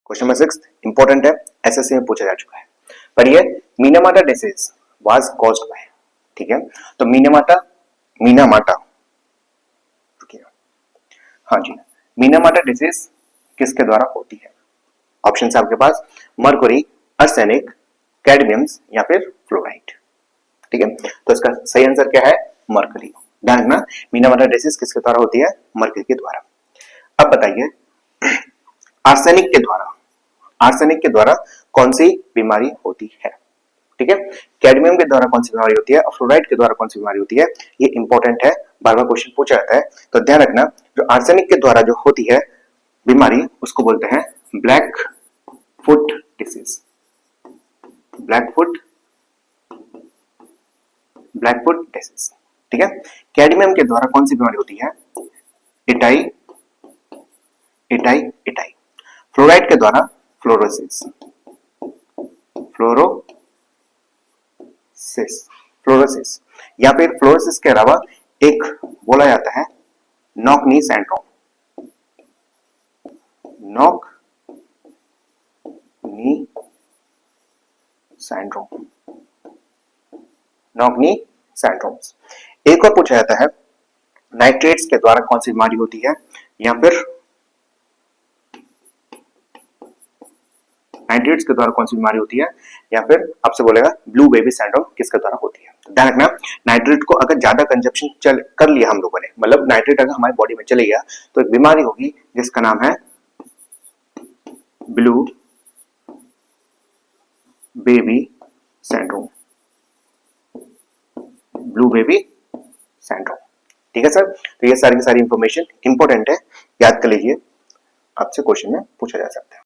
Question number 6 important है, SSC में पूछा जा चुका है। पढ़िए, Minamata disease was caused by, ठीक है। तो मीनामाटा हाँ जी, मीनामाटा डिसीज किसके द्वारा होती है? ऑप्शन है आपके पास मरकुरी, आर्सेनिक, कैडमियम्स या फिर फ्लोराइड, ठीक है। तो इसका सही आंसर क्या है? मरकरी। ध्यान रखना, मीनामाटा डिसीज किसके द्वारा होती है? मरकरी के द्वारा। अब बताइए, आर्सेनिक के द्वारा कौन सी बीमारी होती है? ठीक है, कैडमियम के द्वारा कौन सी बीमारी होती है और फ्लोराइड के द्वारा कौन सी बीमारी होती है? ये इंपॉर्टेंट है, बार बार क्वेश्चन पूछा जाता है। तो ध्यान रखना, जो आर्सेनिक के द्वारा जो होती है बीमारी उसको बोलते हैं black foot disease. Black foot disease, ठीक है। कैडमियम के द्वारा कौन सी बीमारी होती है? इटाई। फ्लोराइड के द्वारा फ्लोरोसिस। या फिर फ्लोरोसिस के अलावा एक बोला जाता है नॉक नी सिंड्रोम। एक और पूछा जाता है नाइट्रेट्स के द्वारा कौन सी बीमारी होती है, या फिर नाइट्रेट्स के द्वारा कौन सी बीमारी होती है, या फिर आपसे बोलेगा ब्लू बेबी सिंड्रोम किसके द्वारा होती है। ध्यान रखना, नाइट्रेट को अगर ज्यादा कंजप्शन कर लिया हम लोगों ने, मतलब नाइट्रेट अगर हमारी बॉडी में चले गया तो एक बीमारी होगी जिसका नाम है ब्लू बेबी सिंड्रोम। ठीक है सर, तो ये सारी की सारी इंफॉर्मेशन इंपॉर्टेंट है, याद कर लीजिए, आपसे क्वेश्चन में पूछा जा सकता है।